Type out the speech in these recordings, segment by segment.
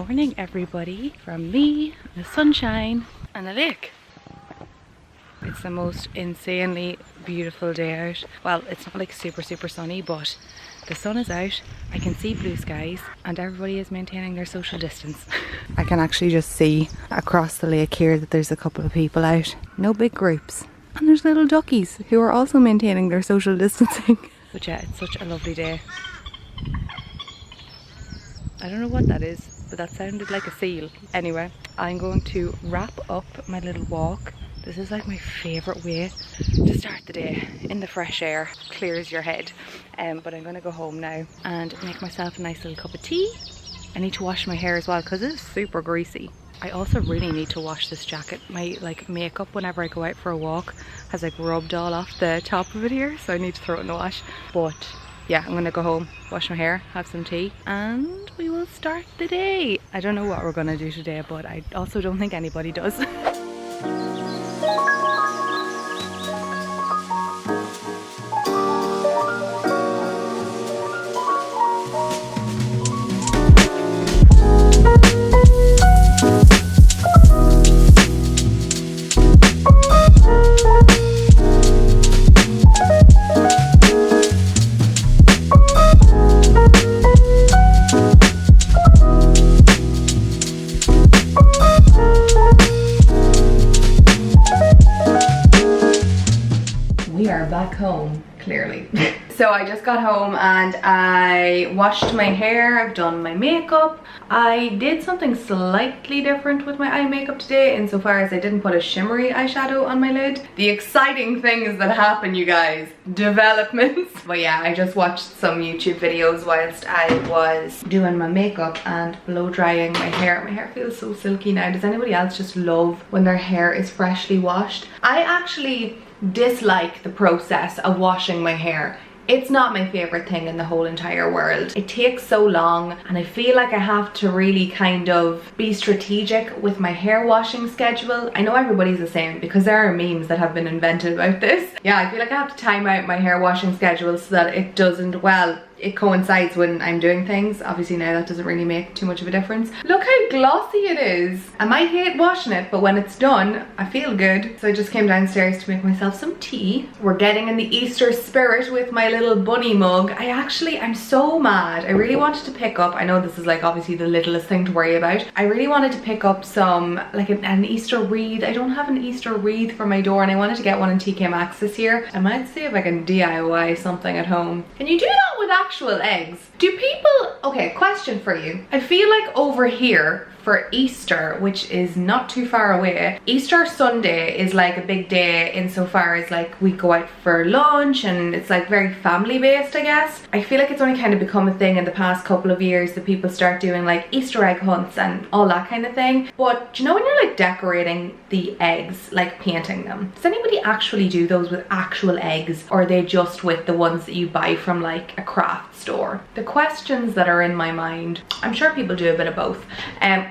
morning, everybody, from me, the sunshine, and the lake. It's the most insanely beautiful day out. Well, it's not like super sunny, but the sun is out, I can see blue skies, and everybody is maintaining their social distance. I can actually just see across the lake here that there's a couple of people out. No big groups. And there's little duckies who are also maintaining their social distancing. But yeah, it's such a lovely day. I don't know what that is, but that sounded like a seal. Anyway, I'm going to wrap up my little walk. This is like my favourite way to start the day, in the fresh air, clears your head. But I'm going to go home now and make myself a nice little cup of tea. I need to wash my hair as well because it's super greasy. I also really need to wash this jacket. My makeup whenever I go out for a walk has like rubbed all off the top of it here, so I need to throw it in the wash. But yeah, I'm gonna go home, wash my hair, have some tea, and we will start the day. I don't know what we're gonna do today, but I also don't think anybody does. Back home, clearly. So I just got home and I washed my hair, I've done my makeup. I did something slightly different with my eye makeup today insofar as I didn't put a shimmery eyeshadow on my lid. The exciting things that happen, you guys, developments. But yeah, I just watched some YouTube videos whilst I was doing my makeup and blow drying my hair. My hair feels so silky now. Does anybody else just love when their hair is freshly washed? I actually dislike the process of washing my hair. It's not my favorite thing in the whole entire world. It takes so long and I feel like I have to really kind of be strategic with my hair washing schedule. I know everybody's the same because there are memes that have been invented about this. Yeah, I feel like I have to time out my hair washing schedule so that it doesn't, well, it coincides when I'm doing things. Obviously now that doesn't really make too much of a difference. Look how glossy it is. I might hate washing it, but when it's done, I feel good. So I just came downstairs to make myself some tea. We're getting in the Easter spirit with my little bunny mug. I'm so mad. I really wanted to pick up, I know this is like obviously the littlest thing to worry about. I really wanted to pick up some, like an Easter wreath. I don't have an Easter wreath for my door and I wanted to get one in TK Maxx this year. I might see if I can DIY something at home. Can you do that with actual eggs? Do people, okay, question for you. I feel like over here for Easter, which is not too far away, Easter Sunday is like a big day insofar as like we go out for lunch and it's like very family based, I guess. I feel like it's only kind of become a thing in the past couple of years that people start doing like Easter egg hunts and all that kind of thing. But do you know when you're like decorating the eggs, like painting them, does anybody actually do those with actual eggs, or are they just with the ones that you buy from like a craft store? The questions that are in my mind, I'm sure people do a bit of both.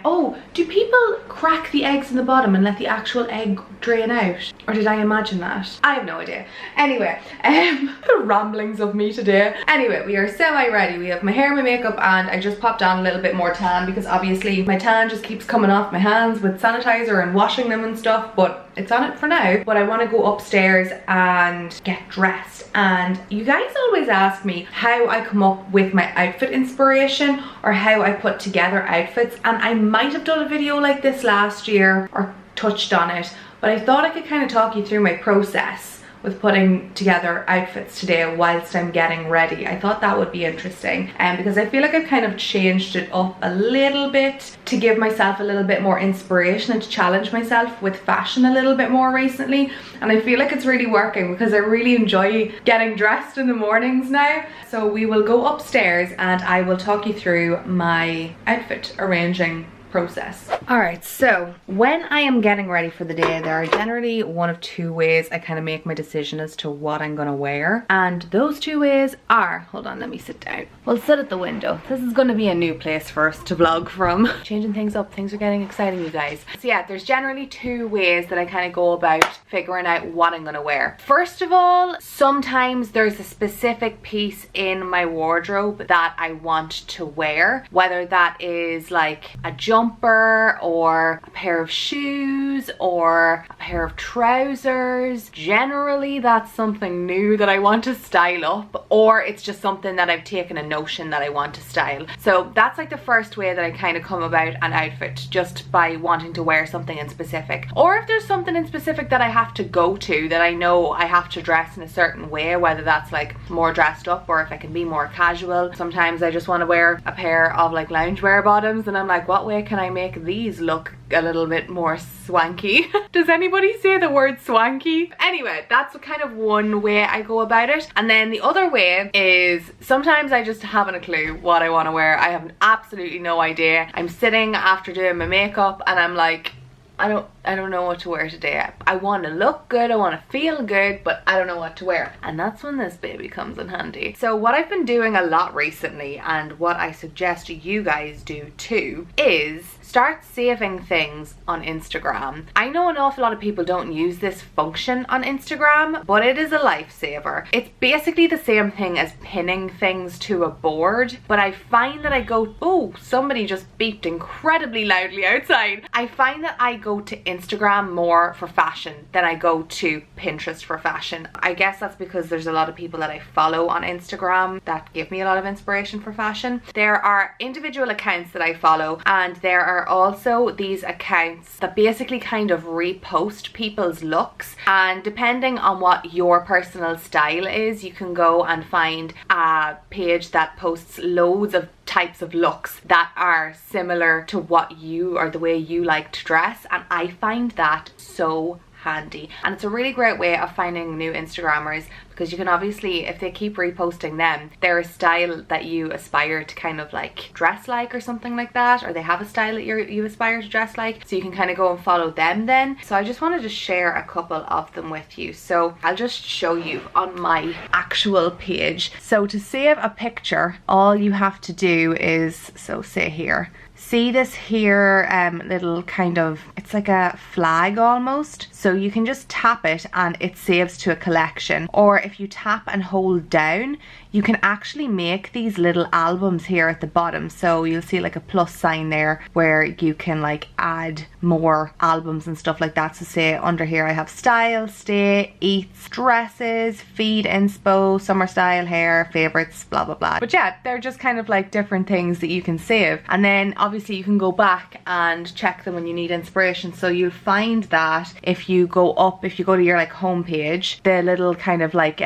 Oh, do people crack the eggs in the bottom and let the actual egg drain out? Or did I imagine that? I have no idea. Anyway, the ramblings of me today. Anyway, we are semi-ready. We have my hair, my makeup, and I just popped on a little bit more tan because obviously my tan just keeps coming off my hands with sanitizer and washing them and stuff, but it's on it for now. But I want to go upstairs and get dressed. And you guys always ask me how I come up with my outfit inspiration or how I put together outfits, and I might have done a video like this last year or touched on it, but I thought I could kind of talk you through my process with putting together outfits today whilst I'm getting ready. I thought that would be interesting, because I feel like I've kind of changed it up a little bit to give myself a little bit more inspiration and to challenge myself with fashion a little bit more recently, and I feel like it's really working because I really enjoy getting dressed in the mornings now. So we will go upstairs and I will talk you through my outfit arranging process. Alright, so when I am getting ready for the day, there are generally one of two ways I kind of make my decision as to what I'm gonna wear. And those two ways are, hold on, let me sit down. We'll sit at the window. This is gonna be a new place for us to vlog from. Changing things up, things are getting exciting, you guys. So yeah, there's generally two ways that I kind of go about figuring out what I'm gonna wear. First of all, sometimes there's a specific piece in my wardrobe that I want to wear, whether that is like a jumper or a pair of shoes or a pair of trousers. Generally that's something new that I want to style up, or it's just something that I've taken a notion that I want to style. So that's like the first way that I kind of come about an outfit, just by wanting to wear something in specific. Or if there's something in specific that I have to go to, that I know I have to dress in a certain way, whether that's like more dressed up or if I can be more casual. Sometimes I just want to wear a pair of like loungewear bottoms and I'm like, what way can I make these look a little bit more swanky? Does anybody say the word swanky? Anyway, that's kind of one way I go about it. And then the other way is sometimes I just haven't a clue what I want to wear. I have absolutely no idea. I'm sitting after doing my makeup and I'm like, I don't know what to wear today. I want to look good, I want to feel good, but I don't know what to wear. And that's when this baby comes in handy. So what I've been doing a lot recently, and what I suggest you guys do too, is start saving things on Instagram. I know an awful lot of people don't use this function on Instagram, but it is a lifesaver. It's basically the same thing as pinning things to a board, but I find that I go, oh, somebody just beeped incredibly loudly outside. I find that I go to Instagram more for fashion than I go to Pinterest for fashion. I guess that's because there's a lot of people that I follow on Instagram that give me a lot of inspiration for fashion. There are individual accounts that I follow, and there are also these accounts that basically kind of repost people's looks, and depending on what your personal style is, you can go and find a page that posts loads of types of looks that are similar to what you, or the way you like to dress, and I find that so handy. And it's a really great way of finding new Instagrammers, because you can obviously, if they keep reposting them, they're a style that you aspire to kind of like dress like or something like that, or they have a style that you aspire to dress like, so you can kind of go and follow them then. So I just wanted to share a couple of them with you. So I'll just show you on my actual page. So to save a picture, all you have to do is, so say here, see this here little kind of, it's like a flag almost, so you can just tap it and it saves to a collection. Or if you tap and hold down, you can actually make these little albums here at the bottom. So you'll see like a plus sign there where you can like add more albums and stuff like that. So say under here I have style, stay, eats, dresses, feed, inspo, summer style, hair, favorites, blah blah blah. But yeah, they're just kind of like different things that you can save, and then obviously you can go back and check them when you need inspiration. So you'll find that if you go up, if you go to your like home page, the little kind of like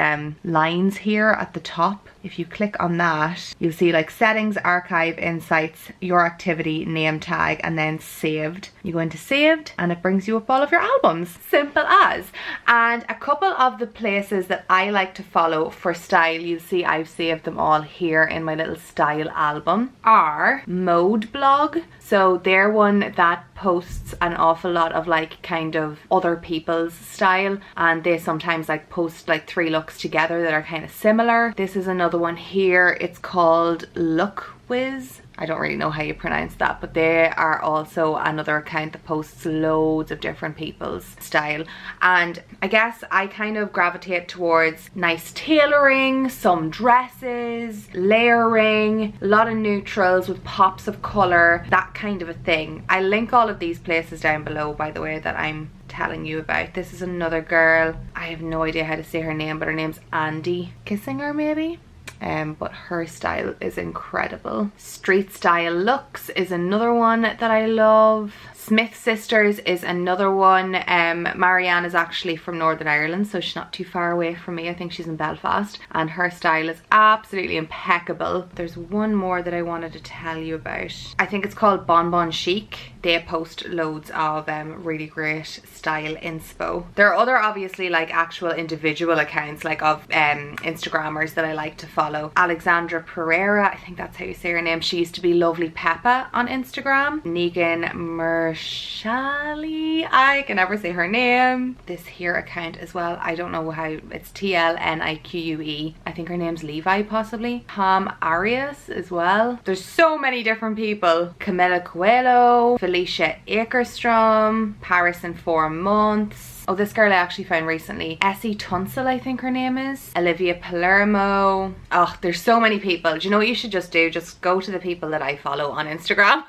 lines here at the top, if you click on that, you'll see like settings, archive, insights, your activity, name tag, and then saved. You go into saved and it brings you up all of your albums. Simple as. And a couple of the places that I like to follow for style, you'll see I've saved them all here in my little style album, are modeblogg. So they're one that posts an awful lot of like kind of other people's style, and they sometimes like post like 3 looks together that are kind of similar. This is another one here, it's called Lookwis. I don't really know how you pronounce that, but they are also another account that posts loads of different people's style. And I guess I kind of gravitate towards nice tailoring, some dresses, layering, a lot of neutrals with pops of colour, that kind of a thing. I link all of these places down below, by the way, that I'm telling you about. This is another girl, I have no idea how to say her name, but her name's andicsinger maybe. But her style is incredible. Street Style Looks is another one that I love. Smythsisters is another one. Marianne is actually from Northern Ireland, so she's not too far away from me. I think she's in Belfast, and her style is absolutely impeccable. There's one more that I wanted to tell you about. I think it's called bonbonchic. They post loads of really great style inspo. There are other obviously like actual individual accounts like of Instagrammers that I like to follow follow Alexandrapereira, I think that's how you say her name. She used to be Lovely Peppa on Instagram. Negan Mershali, I can never say her name. This here account as well, I don't know how, it's tlnique. I think her name's Levi possibly. Tom Arias as well. There's so many different people. Camilla Coelho, Felicia Akerstrom, parisinfourmonths. Oh, this girl I actually found recently. eceetuncel, I think her name is. Olivia Palermo. Oh, there's so many people. Do you know what you should just do? Just go to the people that I follow on Instagram.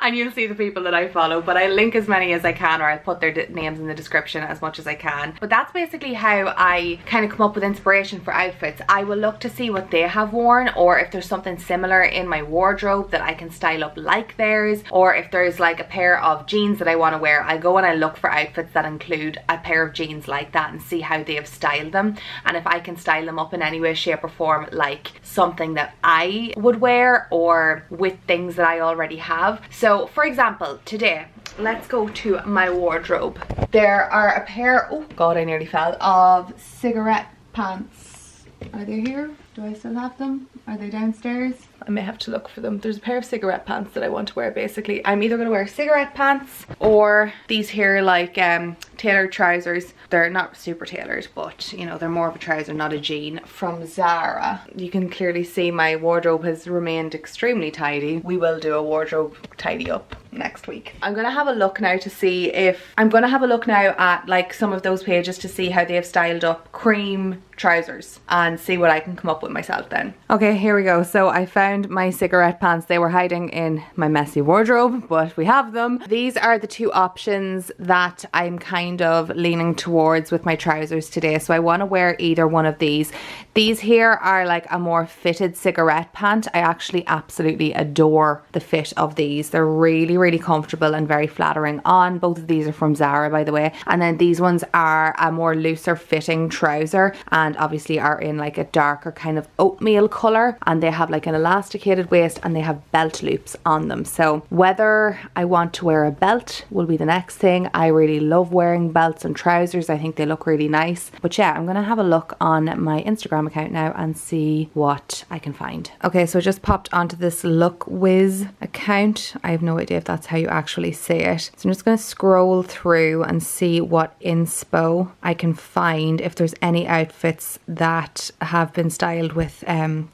And you'll see the people that I follow, but I link as many as I can, or I'll put their names in the description as much as I can. But that's basically how I kind of come up with inspiration for outfits. I will look to see what they have worn, or if there's something similar in my wardrobe that I can style up like theirs, or if there's like a pair of jeans that I want to wear, I go and I look for outfits that include a pair of jeans like that and see how they have styled them, and if I can style them up in any way, shape or form like something that I would wear, or with things that I already have. So for example, today, let's go to my wardrobe. There are a pair, oh god, I nearly fell, of cigarette pants. Are they here? Do I still have them? Are they downstairs? I may have to look for them. There's a pair of cigarette pants that I want to wear basically. I'm either going to wear cigarette pants or these here like tailored trousers. They're not super tailored, but you know, they're more of a trouser, not a jean, from Zara. You can clearly see my wardrobe has remained extremely tidy. We will do a wardrobe tidy up next week. I'm gonna have a look now to see if I'm gonna have a look now at like some of those pages to see how they've styled up cream trousers and see what I can come up with myself then. Okay, here we go. So I found my cigarette pants. They were hiding in my messy wardrobe, but we have them. These are the two options that I'm kind of leaning towards with my trousers today. So I want to wear either one of these. These here are like a more fitted cigarette pant. I actually absolutely adore the fit of these. They're really, really comfortable and very flattering on. Both of these are from Zara, by the way. And then these ones are a more looser fitting trouser, and obviously are in like a darker kind of oatmeal color, and they have like an elasticated waist and they have belt loops on them. So whether I want to wear a belt will be the next thing. I really love wearing belts and trousers. I think they look really nice. But yeah, I'm gonna have a look on my Instagram account now and see what I can find. Okay, so I just popped onto this lookwis account. I have no idea if that's how you actually say it. So I'm just gonna scroll through and see what inspo I can find, if there's any outfits that have been styled with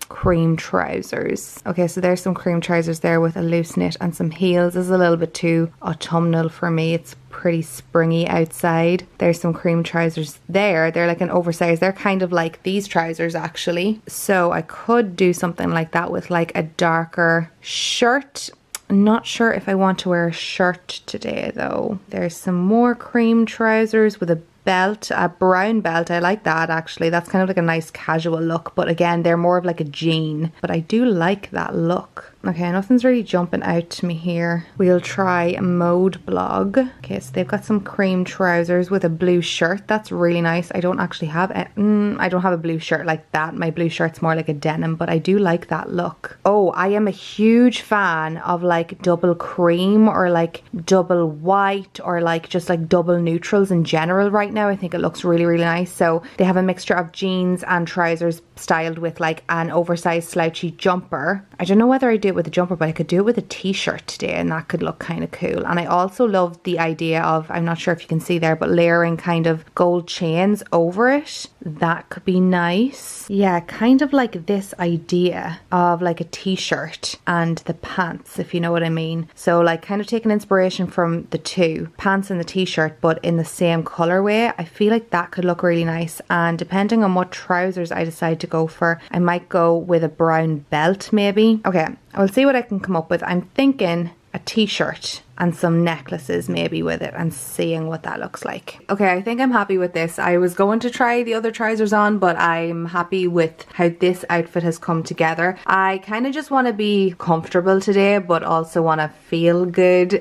cream trousers. Okay, so there's some cream trousers there with a loose knit and some heels. This is a little bit too autumnal for me. It's pretty springy outside. There's some cream trousers there. They're like an oversized. They're kind of like these trousers actually. So I could do something like that with like a darker shirt. I'm not sure if I want to wear a shirt today though. There's some more cream trousers with a belt, a brown belt. I like that actually. That's kind of like a nice casual look, but again, they're more of like a jean, but I do like that look. Okay, nothing's really jumping out to me here. We'll try modeblogg. Okay, so they've got some cream trousers with a blue shirt. That's really nice. I don't actually have I don't have a blue shirt like that. My blue shirt's more like a denim, but I do like that look. Oh, I am a huge fan of like double cream or like double white or like just like double neutrals in general right now. I think it looks really, really nice. So they have a mixture of jeans and trousers styled with like an oversized slouchy jumper. I don't know whether I do it with a jumper, but I could do it with a t-shirt today and that could look kind of cool. And I also love the idea of, I'm not sure if you can see there, but layering kind of gold chains over it. That could be nice. Yeah, kind of like this idea of like a t-shirt and the pants, if you know what I mean. So like kind of taking inspiration from the two, pants and the t-shirt, but in the same colorway. I feel like that could look really nice. And depending on what trousers I decide to go for, I might go with a brown belt maybe. Okay, I will see what I can come up with. I'm thinking a t-shirt and some necklaces maybe with it and seeing what that looks like. Okay, I think I'm happy with this. I was going to try the other trousers on, but I'm happy with how this outfit has come together. I kind of just want to be comfortable today, but also want to feel good.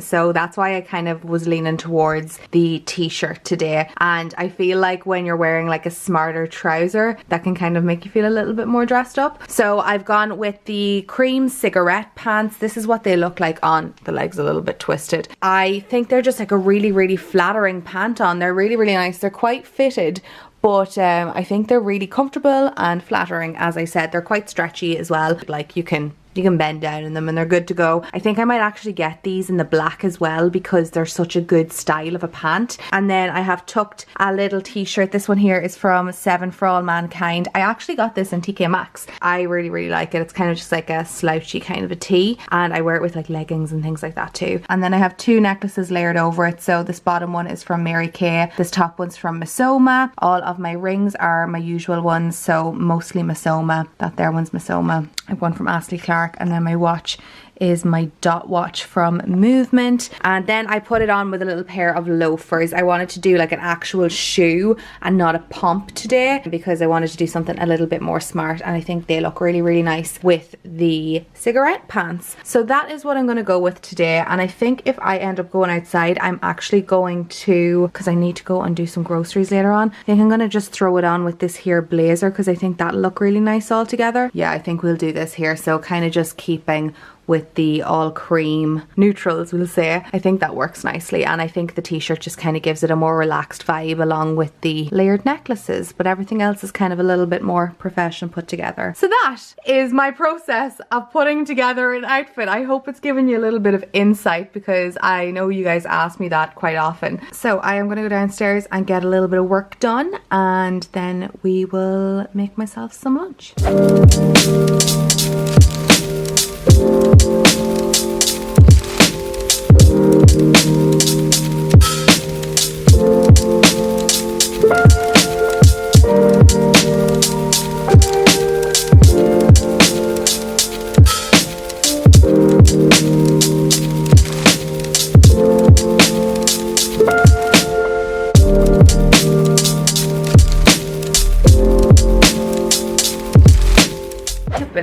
So that's why I kind of was leaning towards the t-shirt today. And I feel like when you're wearing like a smarter trouser, that can kind of make you feel a little bit more dressed up. So I've gone with the cream cigarette pants. This is what they look like on. The legs a little bit twisted. I think they're just like a really, really flattering pant on. They're really, really nice. They're quite fitted, but I think they're really comfortable and flattering. As I said, they're quite stretchy as well, like you can bend down in them and they're good to go. I think I might actually get these in the black as well because they're such a good style of a pant. And then I have tucked a little t-shirt. This one here is from 7 for All Mankind. I actually got this in TK Maxx. I really like it. It's kind of just like a slouchy kind of a tee, and I wear it with like leggings and things like that too. And then I have 2 necklaces layered over it. So this bottom one is from Mary Kay. This top one's from Missoma. All of my rings are my usual ones, so mostly Missoma. That there one's Missoma. I have one from Ashley Clark, and then my watch is my dot watch from Movement. And then I put it on with a little pair of loafers. I wanted to do like an actual shoe and not a pump today because I wanted to do something a little bit more smart, and I think they look really nice with the cigarette pants. So that is what I'm going to go with today. And I think if I end up going outside, I'm actually going to, because I need to go and do some groceries later on, I think I'm going to just throw it on with this here blazer because I think that'll look really nice all together. Yeah, I think we'll do this here. So kind of just keeping with the all cream neutrals, we'll say. I think that works nicely, and I think the t-shirt just kind of gives it a more relaxed vibe along with the layered necklaces, but everything else is kind of a little bit more professional put together. So that is my process of putting together an outfit. I hope it's given you a little bit of insight because I know you guys ask me that quite often. So I am going to go downstairs and get a little bit of work done, and then we will make myself some lunch.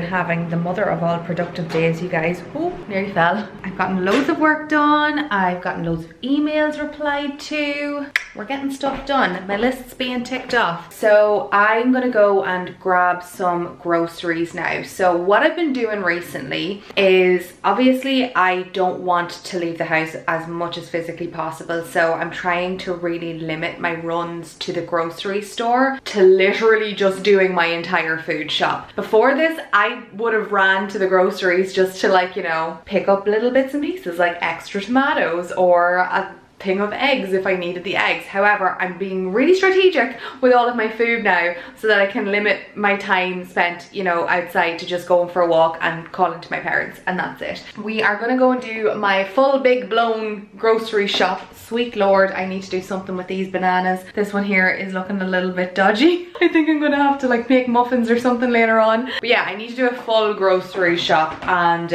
Having the mother of all productive days, you guys. Oh, nearly fell. I've gotten loads of work done. I've gotten loads of emails replied to. We're getting stuff done. My list's being ticked off. So I'm gonna go and grab some groceries now. So what I've been doing recently is, obviously I don't want to leave the house as much as physically possible. So I'm trying to really limit my runs to the grocery store to literally just doing my entire food shop. Before this, I would have ran to the groceries just to, like, you know, pick up little bits and pieces like extra tomatoes or a thing of eggs if I needed the eggs. However, I'm being really strategic with all of my food now so that I can limit my time spent, you know, outside to just going for a walk and calling to my parents, and that's it. We are gonna go and do my full big blown grocery shop. Sweet Lord, I need to do something with these bananas. This one here is looking a little bit dodgy. I think I'm gonna have to like make muffins or something later on. But yeah, I need to do a full grocery shop, and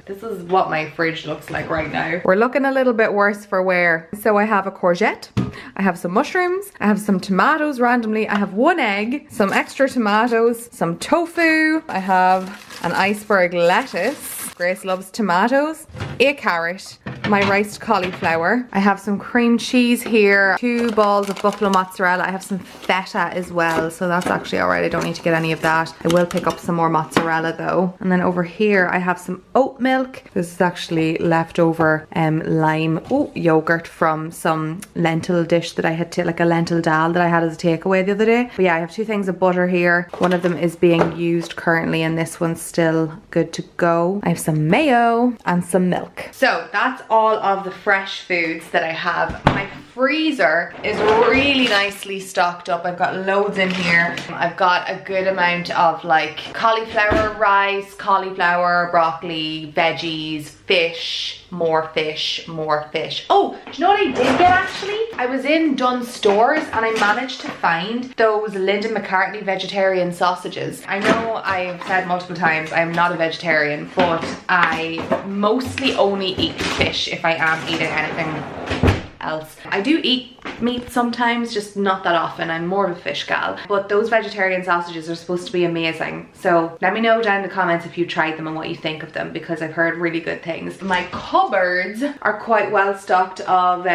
this is what my fridge looks like right now. We're looking a little bit worse for wear. So I have a courgette, I have some mushrooms, I have some tomatoes randomly, I have 1 egg, some extra tomatoes, some tofu, I have an iceberg lettuce, Grace loves tomatoes, a carrot, my riced cauliflower, I have some cream cheese here, 2 balls of buffalo mozzarella, I have some feta as well, so that's actually alright, I don't need to get any of that. I will pick up some more mozzarella though. And then over here I have some oat milk. This is actually leftover lime yogurt from some lentil dish that I had to, like a lentil dal that I had as a takeaway the other day. But yeah, I have 2 things of butter here. One of them is being used currently and this one's still good to go. I have some mayo and some milk. So that's all of the fresh foods that I have. My freezer is really nicely stocked up. I've got loads in here. I've got a good amount of like cauliflower rice, cauliflower, broccoli, veggies, fish, more fish, more fish. Oh, do you know what I did get actually? I was in Dunnes Stores and I managed to find those Linda McCartney vegetarian sausages. I know I've said multiple times I'm not a vegetarian, but I mostly only eat fish if I am eating anything else. I do eat meat sometimes, just not that often. I'm more of a fish gal, but those vegetarian sausages are supposed to be amazing. So let me know down in the comments if you tried them and what you think of them, because I've heard really good things. My cupboards are quite well stocked of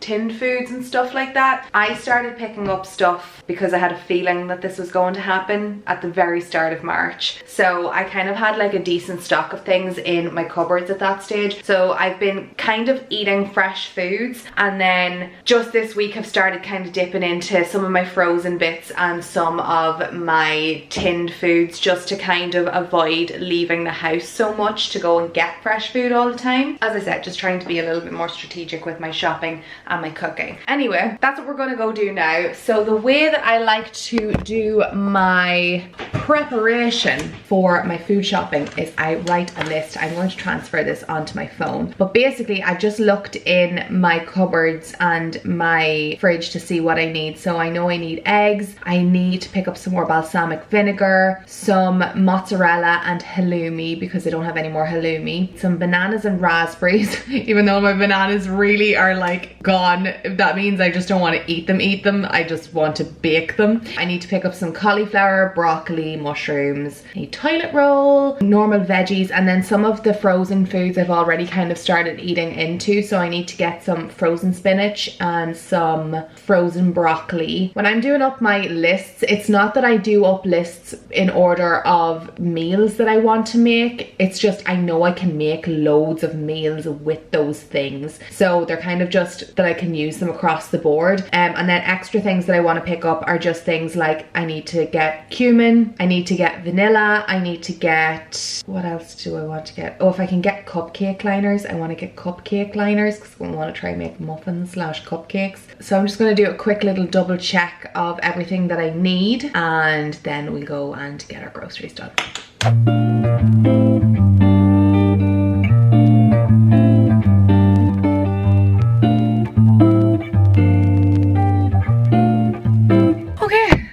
tinned foods and stuff like that. I started picking up stuff because I had a feeling that this was going to happen at the very start of March. So I kind of had like a decent stock of things in my cupboards at that stage. So I've been kind of eating fresh foods, and and then just this week I've started kind of dipping into some of my frozen bits and some of my tinned foods, just to kind of avoid leaving the house so much to go and get fresh food all the time. As I said, just trying to be a little bit more strategic with my shopping and my cooking. Anyway, that's what we're gonna go do now. So the way that I like to do my preparation for my food shopping is I write a list. I'm going to transfer this onto my phone, but basically I just looked in my cupboards and my fridge to see what I need. So I know I need eggs, I need to pick up some more balsamic vinegar, some mozzarella and halloumi because I don't have any more halloumi, some bananas and raspberries even though my bananas really are like gone. That means I just don't want to eat them, I just want to bake them. I need to pick up some cauliflower, broccoli, mushrooms, a toilet roll, normal veggies, and then some of the frozen foods I've already kind of started eating into. So I need to get some frozen spinach and some frozen broccoli. When I'm doing up my lists, it's not that I do up lists in order of meals that I want to make, it's just I know I can make loads of meals with those things, so they're kind of just that I can use them across the board. And then extra things that I want to pick up are just things like I need to get cumin, I need to get vanilla, I need to get, what else do I want to get? Oh, if I can get cupcake liners, I want to get cupcake liners because I want to try and make muffins / cupcakes. So I'm just going to do a quick little double check of everything that I need, and then we'll go and get our groceries done.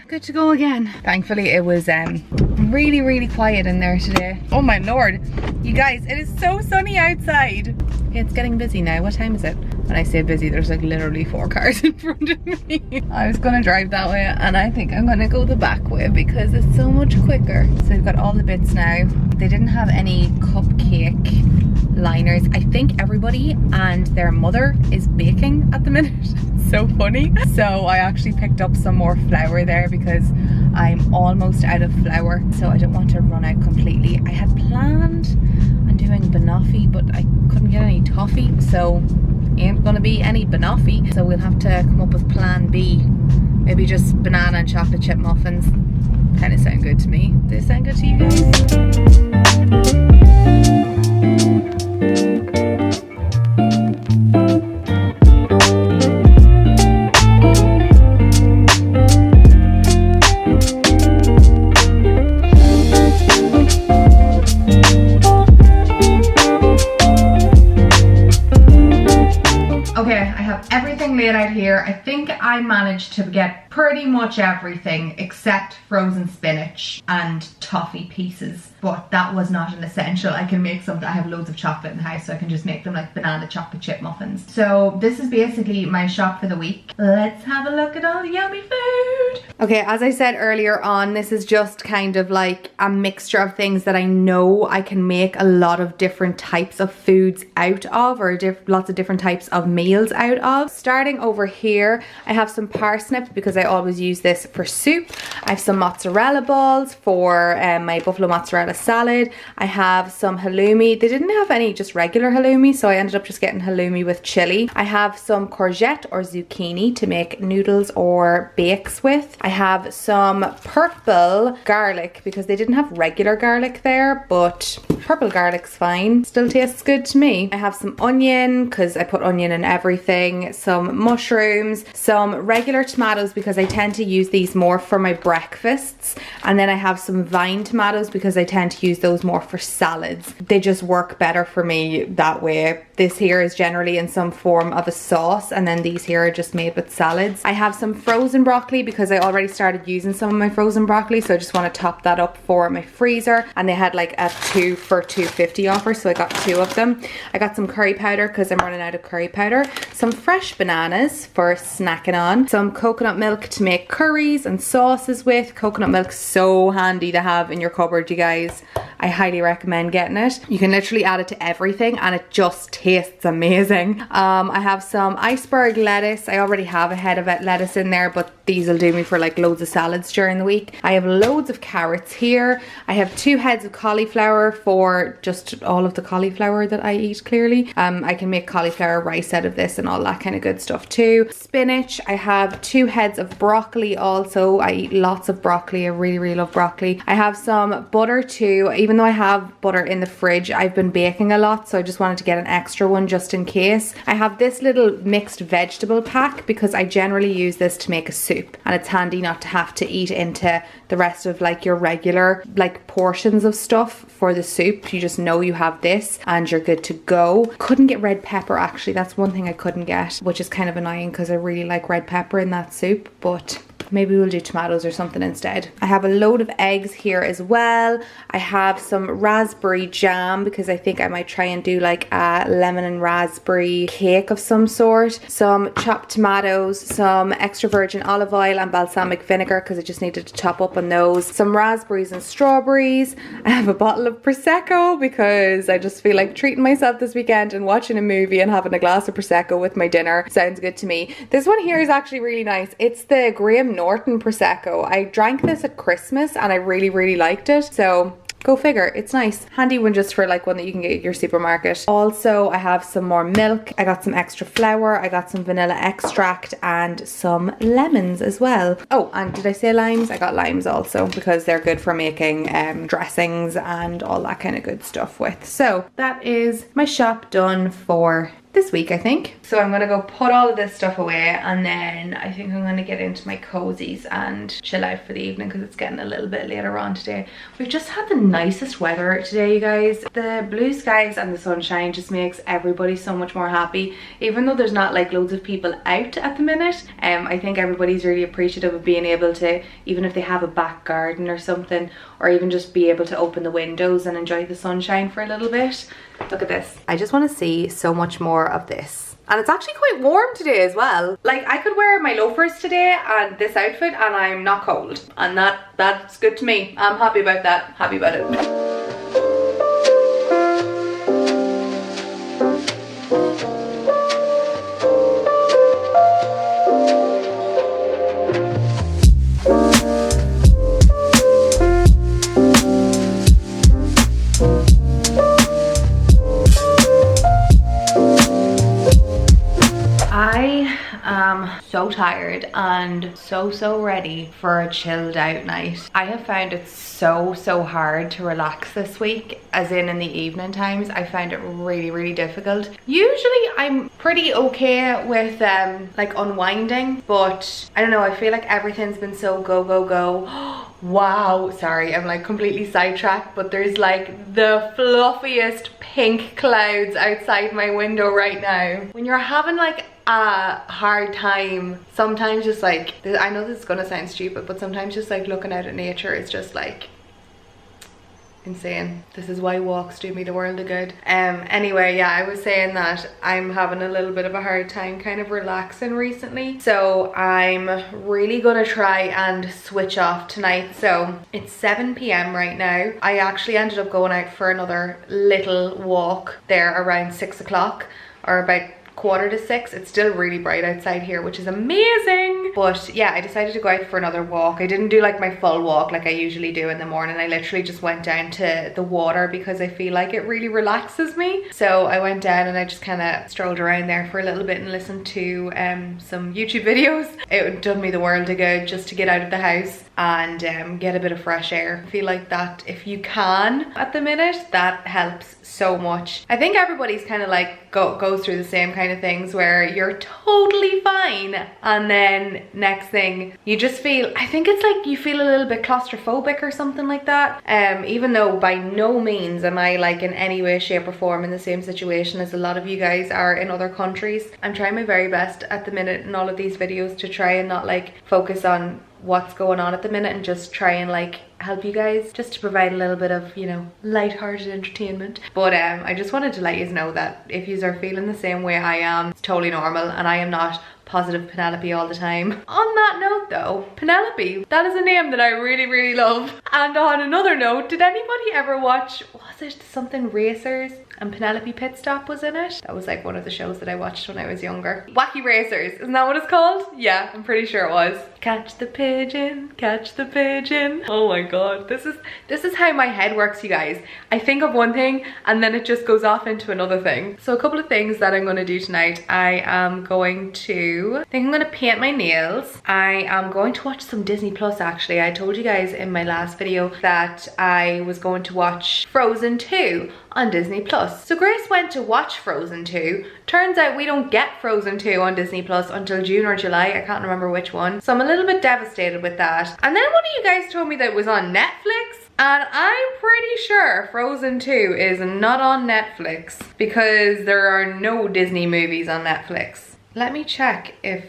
Good to go again. Thankfully it was really quiet in there today. Oh my lord, you guys, it is so sunny outside. Okay, it's getting busy now. What time is it? When I say busy, there's like literally 4 cars in front of me. I was gonna drive that way and I think I'm gonna go the back way because it's so much quicker. So we've got all the bits now. They didn't have any cupcake liners. I think everybody and their mother is baking at the minute. It's so funny. So I actually picked up some more flour there because I'm almost out of flour, so I don't want to run out completely. I had planned on doing banoffee, but I couldn't get any toffee, so ain't gonna be any banoffee. So we'll have to come up with plan B. Maybe just banana and chocolate chip muffins. Kind of sound good to me. Do they sound good to you guys? Laid out here. I think I managed to get pretty much everything except frozen spinach and toffee pieces, but that was not an essential. I can make some. I have loads of chocolate in the house, so I can just make them like banana chocolate chip muffins. So this is basically my shop for the week. Let's have a look at all the yummy food. Okay, as I said earlier on, this is just kind of like a mixture of things that I know I can make a lot of different types of foods out of, or lots of different types of meals out of. Starting over here, I have some parsnip because I always use this for soup. I have some mozzarella balls for my buffalo mozzarella salad. I have some halloumi. They didn't have any just regular halloumi, so I ended up just getting halloumi with chili. I have some courgette or zucchini to make noodles or bakes with. I have some purple garlic because they didn't have regular garlic there, but purple garlic's fine. Still tastes good to me. I have some onion because I put onion in everything, some mushrooms, some regular tomatoes because I tend to use these more for my breakfasts, and then I have some vine tomatoes because I tend to use those more for salads. They just work better for me that way. This here is generally in some form of a sauce, and then these here are just made with salads. I have some frozen broccoli because I already started using some of my frozen broccoli, so I just want to top that up for my freezer, and they had like a 2 for $2.50 offer, so I got 2 of them. I got some curry powder because I'm running out of curry powder, some fresh bananas for snacking on, some coconut milk to make curries and sauces with. Coconut milk's so handy to have in your cupboard, you guys. I highly recommend getting it. You can literally add it to everything and it just tastes amazing. I have some iceberg lettuce. I already have a head of lettuce in there, but these will do me for like loads of salads during the week. I have loads of carrots here. I have 2 heads of cauliflower for just all of the cauliflower that I eat, clearly. I can make cauliflower rice out of this and all that kind of good stuff too. Spinach. I have 2 heads of broccoli also. I eat lots of broccoli. I really love broccoli. I have some butter too. Even though I have butter in the fridge, I've been baking a lot, so I just wanted to get an extra one just in case. I have this little mixed vegetable pack because I generally use this to make a soup, and it's handy not to have to eat into the rest of like your regular like portions of stuff for the soup. You just know you have this and you're good to go. Couldn't get red pepper actually. That's one thing I couldn't get, which is kind of annoying because I really like red pepper in that soup, but maybe we'll do tomatoes or something instead. I have a load of eggs here as well. I have some raspberry jam because I think I might try and do like a lemon and raspberry cake of some sort. Some chopped tomatoes, some extra virgin olive oil and balsamic vinegar because I just needed to top up on those. Some raspberries and strawberries. I have a bottle of Prosecco because I just feel like treating myself this weekend and watching a movie and having a glass of Prosecco with my dinner sounds good to me. This one here is actually really nice. It's the Graham Norton Prosecco. I drank this at Christmas and I really liked it, so go figure. It's nice. Handy one just for like one that you can get at your supermarket. Also, I have some more milk. I got some extra flour. I got some vanilla extract and some lemons as well. Oh, and did I say limes? I got limes also because they're good for making dressings and all that kind of good stuff with. So that is my shop done for this week, I think. So I'm gonna go put all of this stuff away, and then I think I'm gonna get into my cozies and chill out for the evening because it's getting a little bit later on today. We've just had the nicest weather today, you guys. The blue skies and the sunshine just makes everybody so much more happy. Even though there's not like loads of people out at the minute, I think everybody's really appreciative of being able to, even if they have a back garden or something, or even just be able to open the windows and enjoy the sunshine for a little bit. Look at this. I just want to see so much more of this. And it's actually quite warm today as well. Like I could wear my loafers today and this outfit and I'm not cold. And that's good to me. I'm happy about that. Happy about it. So tired and so ready for a chilled out night. I have found it so hard to relax this week, as in the evening times. I find it really difficult. Usually I'm pretty okay with like unwinding, but I don't know, I feel like everything's been so go wow, sorry, I'm like completely sidetracked, but there's like the fluffiest pink clouds outside my window right now. When you're having like a hard time, sometimes just like, I know this is gonna sound stupid, but sometimes just like looking out at nature is just like insane. This is why walks do me the world of good. Anyway, yeah, I was saying that I'm having a little bit of a hard time kind of relaxing recently, so I'm really gonna try and switch off tonight. So it's 7 p.m. right now. I actually ended up going out for another little walk there around 6 o'clock, or about 5:45. It's still really bright outside here, which is amazing. But yeah, I decided to go out for another walk. I didn't do like my full walk like I usually do in the morning. I literally just went down to the water because I feel like it really relaxes me. So I went down and I just kind of strolled around there for a little bit and listened to some YouTube videos. It done me the world of good just to get out of the house and get a bit of fresh air. I feel like that if you can at the minute, that helps so much. I think everybody's kind of like goes through the same kind of things where you're totally fine and then next thing you just feel, I think it's like you feel a little bit claustrophobic or something like that. Even though by no means am I like in any way, shape or form in the same situation as a lot of you guys are in other countries. I'm trying my very best at the minute in all of these videos to try and not like focus on what's going on at the minute and just try and like help you guys, just to provide a little bit of, you know, light-hearted entertainment. But I just wanted to let you know that if you are feeling the same way I am, it's totally normal, and I am not positive Penelope all the time. On that note though, Penelope, that is a name that I really love. And on another note, did anybody ever watch, was it something Racers? And Penelope Pitstop was in it. That was like one of the shows that I watched when I was younger. Wacky Racers, isn't that what it's called? Yeah, I'm pretty sure it was. Catch the pigeon, catch the pigeon. Oh my god, this is how my head works, you guys. I think of one thing and then it just goes off into another thing. So a couple of things that I'm gonna do tonight. I am going to, I think I'm gonna paint my nails. I am going to watch some Disney Plus actually. I told you guys in my last video that I was going to watch Frozen 2 on Disney Plus. So Grace went to watch Frozen 2. Turns out we don't get Frozen 2 on Disney Plus until June or July. I can't remember which one. So I'm a little bit devastated with that. And then one of you guys told me that it was on Netflix. And I'm pretty sure Frozen 2 is not on Netflix because there are no Disney movies on Netflix. Let me check if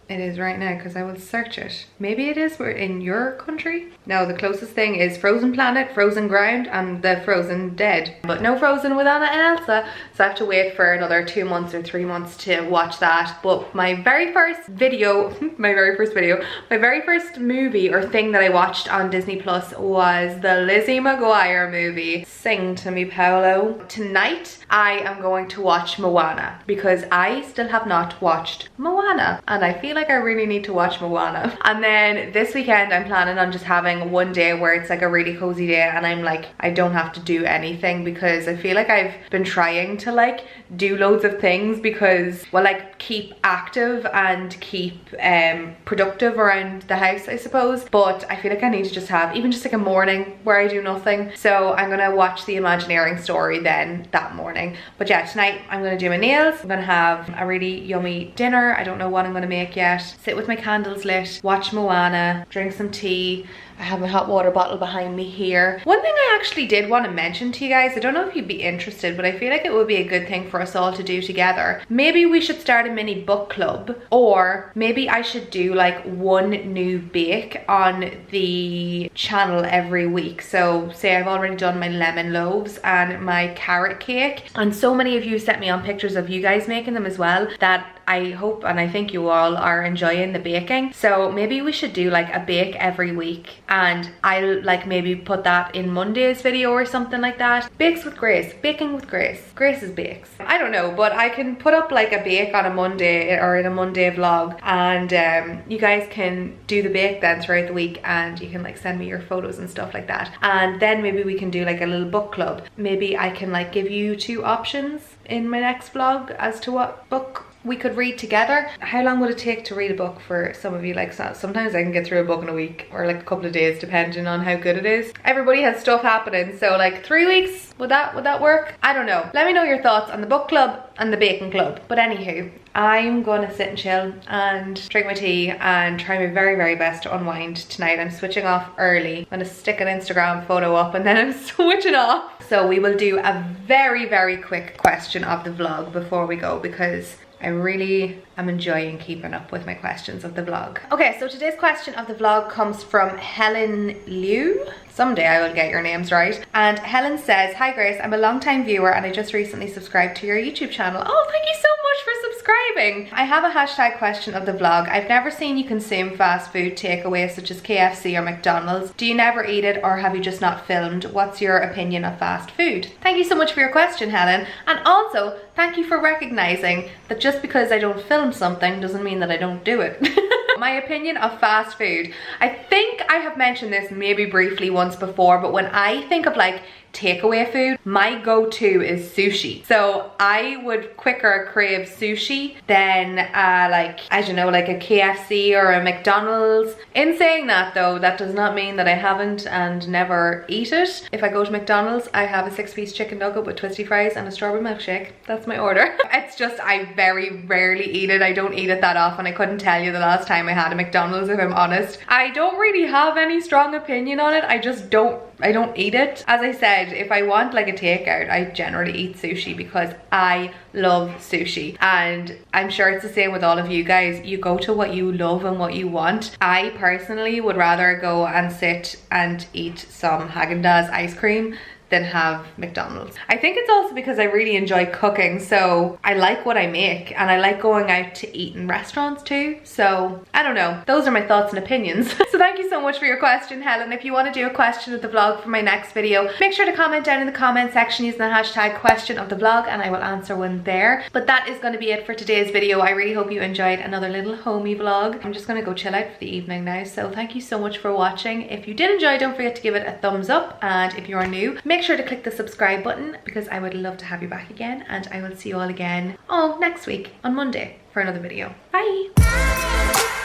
it is right now because I will search it. Maybe it is in your country? No, the closest thing is Frozen Planet, Frozen Ground, and the Frozen Dead. But no Frozen with Anna and Elsa, so I have to wait for another 2 months or 3 months to watch that. But my very first video, my very first movie or thing that I watched on Disney Plus was the Lizzie McGuire movie, Sing to Me Paolo. Tonight, I am going to watch Moana because I still have not watched Moana, and I feel like I really need to watch Moana. And then this weekend, I'm planning on just having one day where it's like a really cozy day and I'm like, I don't have to do anything because I feel like I've been trying to like do loads of things because, well, like keep active and keep productive around the house, I suppose. But I feel like I need to just have even just like a morning where I do nothing. So I'm gonna watch the Imagineering story then that morning. But yeah, tonight I'm gonna do my nails. I'm gonna have a really yummy dinner. I don't know what I'm gonna make yet. Sit with my candles lit, watch Moana, drink some tea. I have my hot water bottle behind me here. One thing I actually did want to mention to you guys, I don't know if you'd be interested, but I feel like it would be a good thing for us all to do together. Maybe we should start a mini book club, or maybe I should do like one new bake on the channel every week. So say I've already done my lemon loaves and my carrot cake, and so many of you sent me on pictures of you guys making them as well that I hope and I think you all are enjoying the baking. So maybe we should do like a bake every week, and I'll like maybe put that in Monday's video or something like that. Bakes with Grace, baking with Grace, Grace's bakes. I don't know, but I can put up like a bake on a Monday or in a Monday vlog, and you guys can do the bake then throughout the week, and you can like send me your photos and stuff like that. And then maybe we can do like a little book club. Maybe I can like give you 2 options in my next vlog as to what book we could read together. How long would it take to read a book for some of you? Like sometimes I can get through a book in a week or like a couple of days depending on how good it is. Everybody has stuff happening, so like 3 weeks, would that work? I don't know. Let me know your thoughts on the book club and the baking club. But anywho, I'm gonna sit and chill and drink my tea and try my very best to unwind tonight. I'm switching off early. I'm gonna stick an Instagram photo up and then I'm switching off. So we will do a very quick question of the vlog before we go because I really am enjoying keeping up with my questions of the vlog. Okay, so today's question of the vlog comes from Helen Liu. Someday I will get your names right. And Helen says, "Hi Grace, I'm a long-time viewer and I just recently subscribed to your YouTube channel." Oh, thank you so much for subscribing. I have a hashtag question of the vlog. I've never seen you consume fast food takeaways such as KFC or McDonald's. Do you never eat it, or have you just not filmed? What's your opinion of fast food? Thank you so much for your question, Helen. And also, thank you for recognizing that just because I don't film something doesn't mean that I don't do it. My opinion of fast food. I think I have mentioned this maybe briefly once before, but when I think of like takeaway food, my go-to is sushi. So I would quicker crave sushi than like, I don't know, like a KFC or a McDonald's. In saying that though, that does not mean that I haven't and never eat it. If I go to McDonald's, I have a 6-piece chicken nugget with twisty fries and a strawberry milkshake. That's my order. It's just I very rarely eat it. I don't eat it that often. I couldn't tell you the last time I had a McDonald's, if I'm honest. I don't really have any strong opinion on it. I don't eat it. As I said, if I want like a takeout, I generally eat sushi because I love sushi. And I'm sure it's the same with all of you guys. You go to what you love and what you want. I personally would rather go and sit and eat some Haagen-Dazs ice cream than have McDonald's. I think it's also because I really enjoy cooking, so I like what I make, and I like going out to eat in restaurants too. So I don't know, those are my thoughts and opinions. So thank you so much for your question, Helen. If you want to do a question of the vlog for my next video, make sure to comment down in the comment section using the hashtag question of the vlog, and I will answer one there. But that is going to be it for today's video. I really hope you enjoyed another little homey vlog. I'm just going to go chill out for the evening now, so thank you so much for watching. If you did enjoy, don't forget to give it a thumbs up, and if you are new, make sure to click the subscribe button, because I would love to have you back again, and I will see you all again next week on Monday for another video. Bye!